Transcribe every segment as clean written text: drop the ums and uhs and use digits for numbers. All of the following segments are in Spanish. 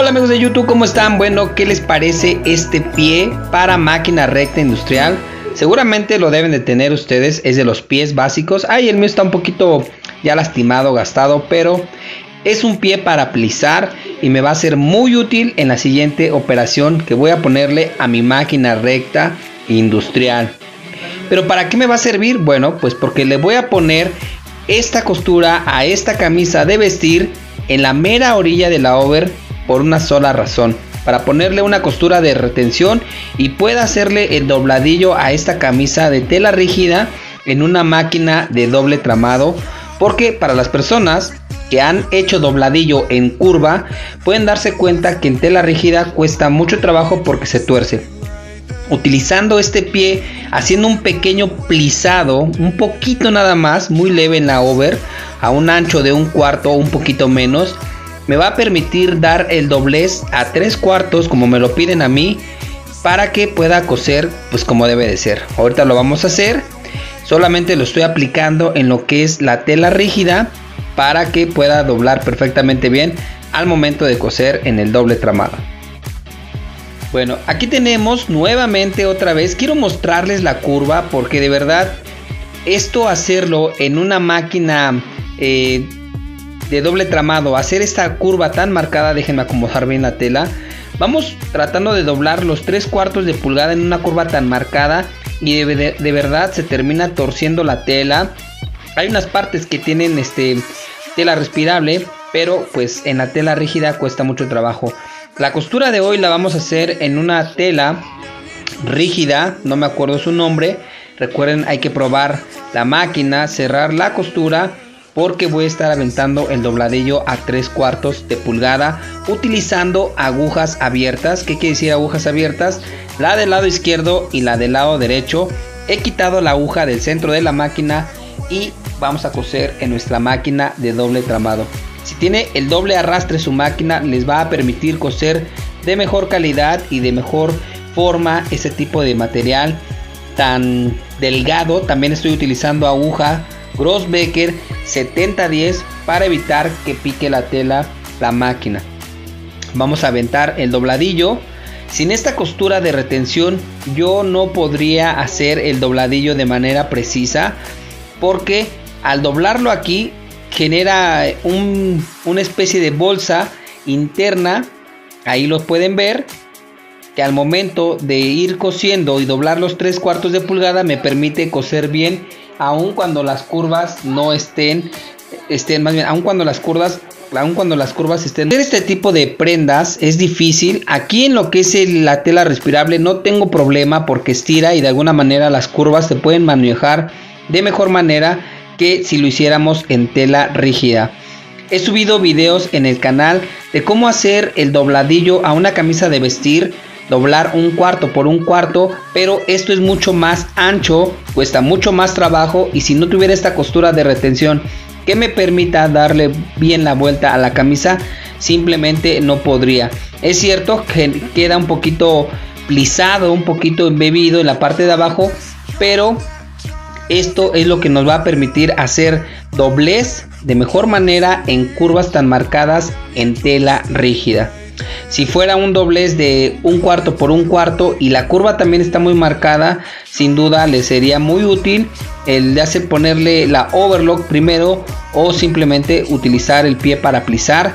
Hola amigos de YouTube, ¿cómo están? Bueno, ¿qué les parece este pie para máquina recta industrial? Seguramente lo deben de tener ustedes, es de los pies básicos. Ay, el mío está un poquito ya lastimado, gastado, pero es un pie para plisar y me va a ser muy útil en la siguiente operación que voy a ponerle a mi máquina recta industrial. ¿Pero para qué me va a servir? Bueno, pues porque le voy a poner esta costura a esta camisa de vestir en la mera orilla de la over por una sola razón, para ponerle una costura de retención y pueda hacerle el dobladillo a esta camisa de tela rígida en una máquina de doble tramado, porque para las personas que han hecho dobladillo en curva pueden darse cuenta que en tela rígida cuesta mucho trabajo porque se tuerce. Utilizando este pie, haciendo un pequeño plisado, un poquito nada más, muy leve en la over, a un ancho de 1/4 o un poquito menos, me va a permitir dar el doblez a 3/4 como me lo piden a mí, para que pueda coser pues como debe de ser. Ahorita lo vamos a hacer, solamente lo estoy aplicando en lo que es la tela rígida para que pueda doblar perfectamente bien al momento de coser en el doble tramado. Bueno, aquí tenemos nuevamente otra vez, quiero mostrarles la curva porque de verdad esto hacerlo en una máquina de doble tramado, hacer esta curva tan marcada, déjenme acomodar bien la tela, vamos tratando de doblar los 3/4 de pulgada en una curva tan marcada y de verdad se termina torciendo la tela. Hay unas partes que tienen tela respirable, pero pues en la tela rígida cuesta mucho trabajo. La costura de hoy la vamos a hacer en una tela rígida, no me acuerdo su nombre. Recuerden, hay que probar la máquina, cerrar la costura, porque voy a estar aventando el dobladillo a 3/4 de pulgada utilizando agujas abiertas. ¿Qué quiere decir agujas abiertas? La del lado izquierdo y la del lado derecho. He quitado la aguja del centro de la máquina y vamos a coser en nuestra máquina de doble tramado. Si tiene el doble arrastre su máquina, les va a permitir coser de mejor calidad y de mejor forma ese tipo de material tan delgado. También estoy utilizando aguja Grossbecker 7010 para evitar que pique la tela la máquina. Vamos a aventar el dobladillo. Sin esta costura de retención yo no podría hacer el dobladillo de manera precisa, porque al doblarlo aquí genera una especie de bolsa interna. Ahí lo pueden ver, que al momento de ir cosiendo y doblar los 3/4 de pulgada me permite coser bien, aun cuando las curvas no estén más bien, aun cuando las curvas estén. Hacer este tipo de prendas es difícil. Aquí en lo que es la tela respirable no tengo problema porque estira y de alguna manera las curvas se pueden manejar de mejor manera que si lo hiciéramos en tela rígida. He subido videos en el canal de cómo hacer el dobladillo a una camisa de vestir, doblar 1/4 por 1/4, pero esto es mucho más ancho, cuesta mucho más trabajo, y si no tuviera esta costura de retención que me permita darle bien la vuelta a la camisa, simplemente no podría. Es cierto que queda un poquito plisado, un poquito embebido en la parte de abajo, pero esto es lo que nos va a permitir hacer doblez de mejor manera en curvas tan marcadas en tela rígida. Si fuera un doblez de 1/4 por 1/4 y la curva también está muy marcada, sin duda le sería muy útil el de hacer ponerle la overlock primero, o simplemente utilizar el pie para plisar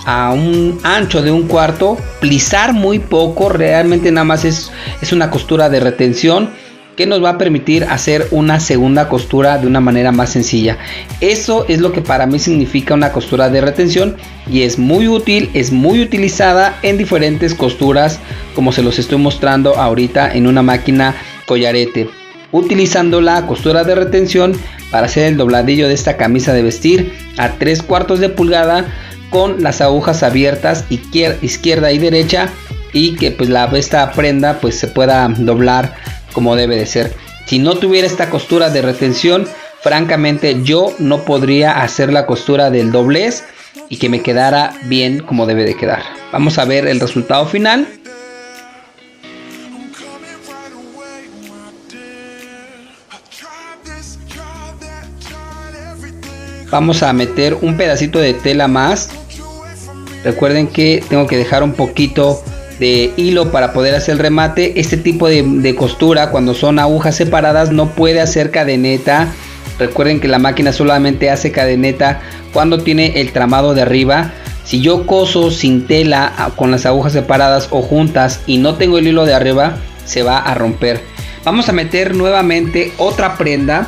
a un ancho de 1/4, plisar muy poco, realmente nada más es una costura de retención que nos va a permitir hacer una segunda costura de una manera más sencilla. Eso es lo que para mí significa una costura de retención, y es muy útil, es muy utilizada en diferentes costuras, como se los estoy mostrando ahorita en una máquina collarete, utilizando la costura de retención para hacer el dobladillo de esta camisa de vestir a 3/4 de pulgada con las agujas abiertas izquierda y derecha, y que pues esta prenda pues se pueda doblar como debe de ser. Si no tuviera esta costura de retención, francamente yo no podría hacer la costura del doblez y que me quedara bien como debe de quedar. Vamos a ver el resultado final. Vamos a meter un pedacito de tela más Recuerden que tengo que dejar un poquito de hilo para poder hacer el remate. Este tipo de costura, cuando son agujas separadas, no puede hacer cadeneta. Recuerden que la máquina solamente hace cadeneta cuando tiene el tramado de arriba. Si yo coso sin tela con las agujas separadas o juntas y no tengo el hilo de arriba, se va a romper. Vamos a meter nuevamente otra prenda.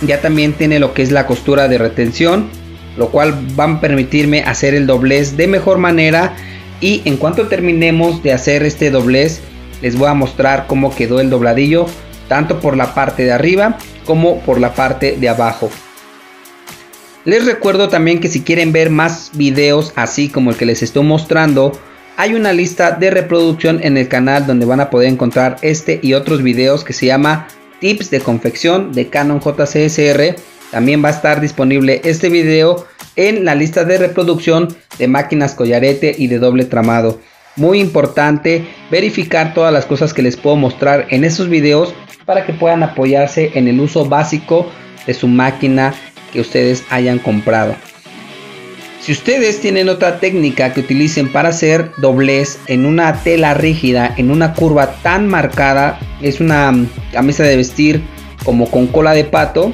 Ya también tiene lo que es la costura de retención, lo cual va a permitirme hacer el doblez de mejor manera. Y en cuanto terminemos de hacer este doblez, les voy a mostrar cómo quedó el dobladillo, tanto por la parte de arriba como por la parte de abajo. Les recuerdo también que si quieren ver más videos así como el que les estoy mostrando, hay una lista de reproducción en el canal donde van a poder encontrar este y otros videos que se llama Tips de confección de Canon JCSR. También va a estar disponible este video en la lista de reproducción de máquinas collarete y de doble tramado. Muy importante verificar todas las cosas que les puedo mostrar en estos videos para que puedan apoyarse en el uso básico de su máquina que ustedes hayan comprado. Si ustedes tienen otra técnica que utilicen para hacer doblez en una tela rígida, en una curva tan marcada, es una camisa de vestir como con cola de pato,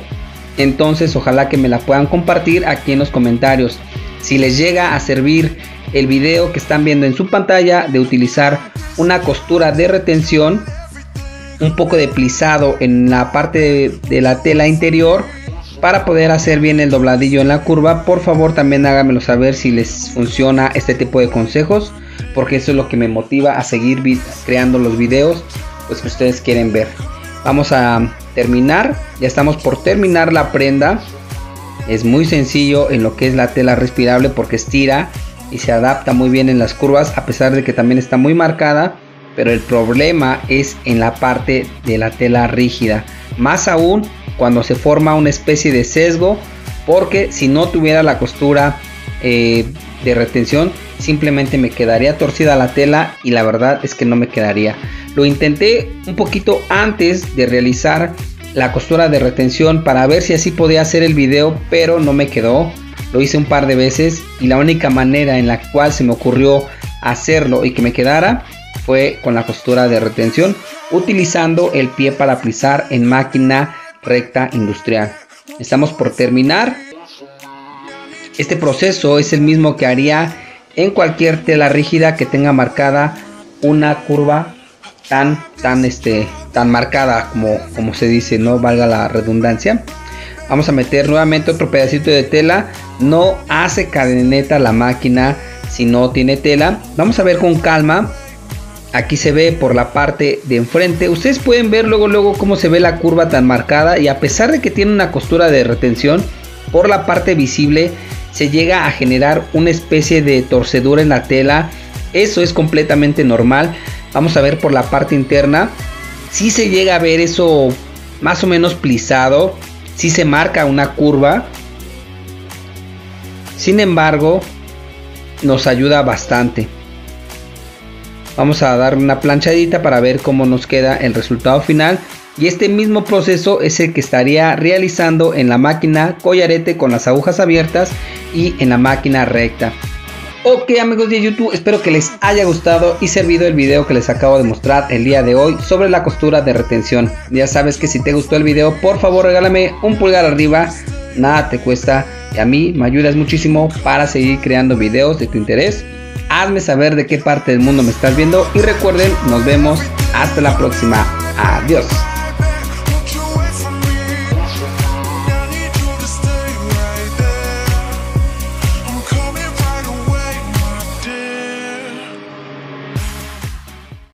entonces ojalá que me la puedan compartir aquí en los comentarios. Si les llega a servir el video que están viendo en su pantalla de utilizar una costura de retención, un poco de plisado en la parte de la tela interior para poder hacer bien el dobladillo en la curva, por favor también háganmelo saber si les funciona este tipo de consejos, porque eso es lo que me motiva a seguir creando los videos pues que ustedes quieren ver. Vamos a terminar, ya estamos por terminar la prenda. Es muy sencillo en lo que es la tela respirable porque estira y se adapta muy bien en las curvas, a pesar de que también está muy marcada, pero el problema es en la parte de la tela rígida, más aún cuando se forma una especie de sesgo, porque si no tuviera la costura de retención simplemente me quedaría torcida la tela y la verdad es que no me quedaría. Lo intenté un poquito antes de realizar la costura de retención para ver si así podía hacer el video, pero no me quedó. Lo hice un par de veces y la única manera en la cual se me ocurrió hacerlo y que me quedara fue con la costura de retención, utilizando el pie para plisar en máquina recta industrial. Estamos por terminar. Este proceso es el mismo que haría en cualquier tela rígida que tenga marcada una curva tan marcada como se dice, no valga la redundancia. Vamos a meter nuevamente otro pedacito de tela. No hace cadeneta la máquina si no tiene tela. Vamos a ver con calma. Aquí se ve por la parte de enfrente. Ustedes pueden ver luego cómo se ve la curva tan marcada, y a pesar de que tiene una costura de retención, por la parte visible se llega a generar una especie de torcedura en la tela. Eso es completamente normal. Vamos a ver por la parte interna. Si se llega a ver eso más o menos plisado, si se marca una curva. Sin embargo, nos ayuda bastante. Vamos a dar una planchadita para ver cómo nos queda el resultado final. Y este mismo proceso es el que estaría realizando en la máquina collarete con las agujas abiertas y en la máquina recta. Ok amigos de YouTube, espero que les haya gustado y servido el video que les acabo de mostrar el día de hoy sobre la costura de retención. Ya sabes que si te gustó el video, por favor regálame un pulgar arriba, nada te cuesta y a mí me ayudas muchísimo para seguir creando videos de tu interés. Hazme saber de qué parte del mundo me estás viendo y recuerden, nos vemos hasta la próxima. Adiós.